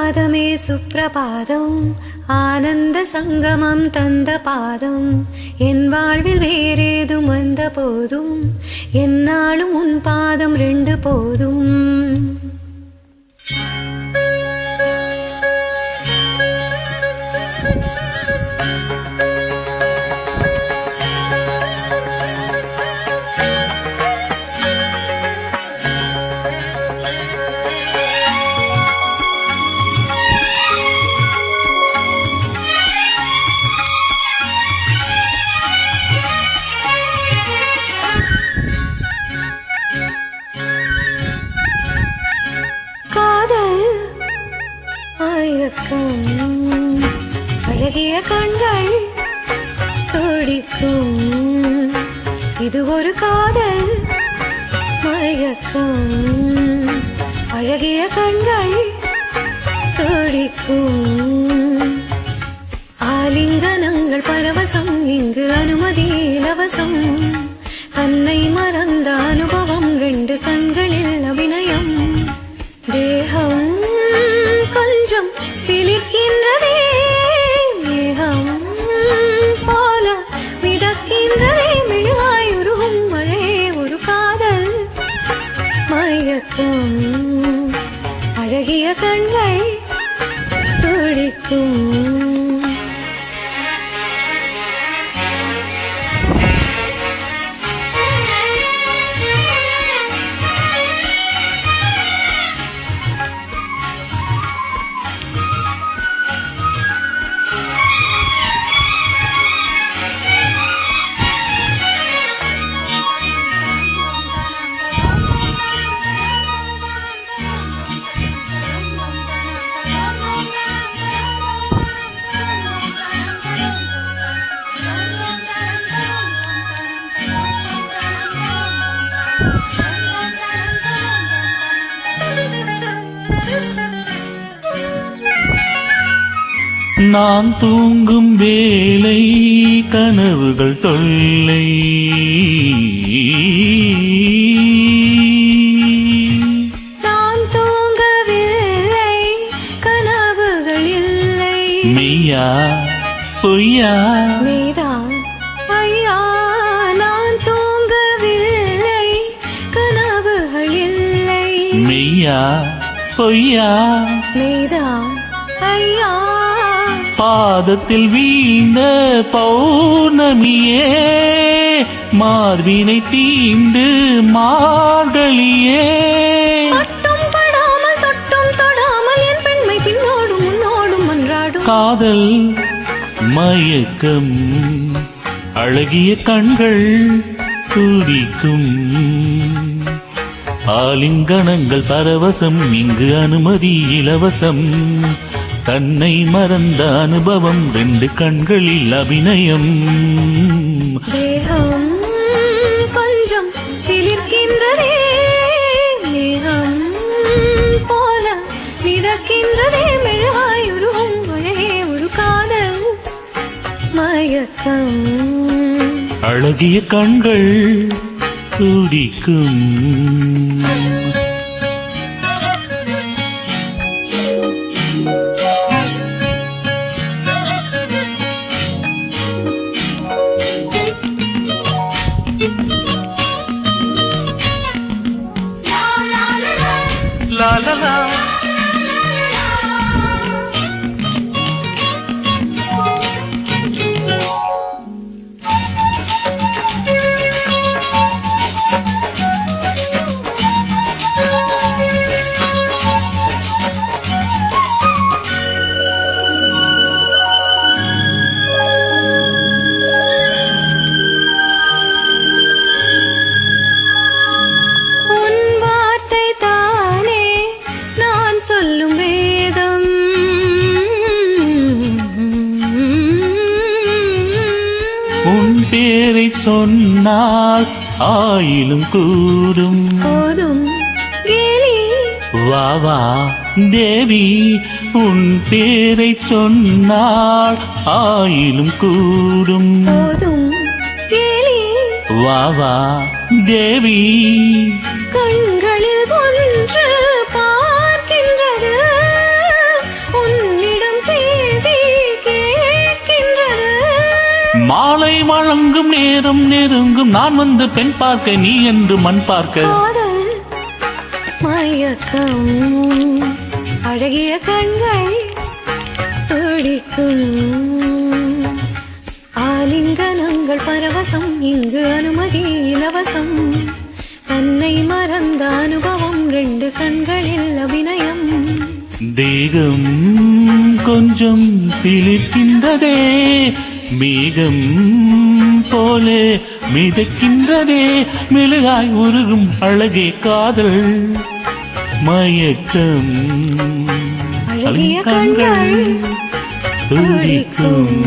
பாதமே சுப்ரபாதம் ஆனந்த சங்கமம் தந்த பாதம் என் வாழ்வில் வேறேதும் வந்த போதும் என்னாலும் உன் பாதம் ரெண்டு போதும். அழகிய கண்கள் துடிக்கும் இது ஒரு காதல் மயக்கம். அழகிய கண்கள் துடிக்கும் ஆலிங்கனங்கள் பரவசம் இங்கு அனுமதி இலவசம். தன்னை மறந்த அனுபவம் ரெண்டு கண்களில் அபிநயம். தேகம் கொஞ்சம் சிலிர்க்கின்றதே மேகம் போல மிதக்கின்றதே மெழுகாய் உருகும் மழையே ஒரு காதல் மயக்கம். அழகிய கண்கள் துடிக்கும். நான் தூங்கும் வேளை கனவுகள் தொல்லை. நான் தூங்கவில்லை கனவுகள் இல்லை. மெய்யா பொய்யா மெய்தான் ஐயா. நான் தூங்கவில்லை கனவுகள் இல்லை. மெய்யா பொய்யா மெய்தான் ஐயா. பாதத்தில் வீழ்ந்த பௌர்ணமியே மார்பினை தீண்டு மார்கழியே. பட்டும் படாமல் தொட்டும் தொடாமல் என் பெண்மை பின்னோடும் முன்னோடும் மன்றாடும் காதல் மயக்கம். அழகிய கண்கள் துடிக்கும் ஆலிங்கனங்கள் பரவசம் இங்கு அனுமதி இலவசம். தன்னை மறந்த அனுபவம் ரெண்டு கண்களில் அபிநயம். தேகம் கொஞ்சம் சிலிர்க்கின்றதே மேகம் போல மிதக்கின்றதே மெழுகாய் உருகும் மழையே ஒரு காதல் மயக்கம். அழகிய கண்கள் துடிக்கும். La la la. சொல்லும் வேதம் உன் பேரை சொன்னால் ஆயிலும் கூடும் போதும் கேலி. வா வா தேவி உன் பேரை சொன்னால் ஆயிலும் கூடும். போதும் கேலி. வா வா தேவி கண்களில் ஒன்று பார்க்கின்றது நான் வந்து பெண் பார்க்க நீ என்று மண் பார்க்க காதல் மயக்கம் அழகிய கண்கள் துடிக்கும் ஆலிங்கனங்கள் பரவசம் இங்கு அனுமதி இலவசம் தன்னை மறந்த அனுபவம் ரெண்டு கண்களில் அபிநயம் தேகம் கொஞ்சம் சிலிர்க்கின்றதே மேகம் போலே மிதக்கின்றதே மெழுகாய் உருகும் அழகே காதல் மயக்கம் அழகிய கண்கள் துடிக்கும்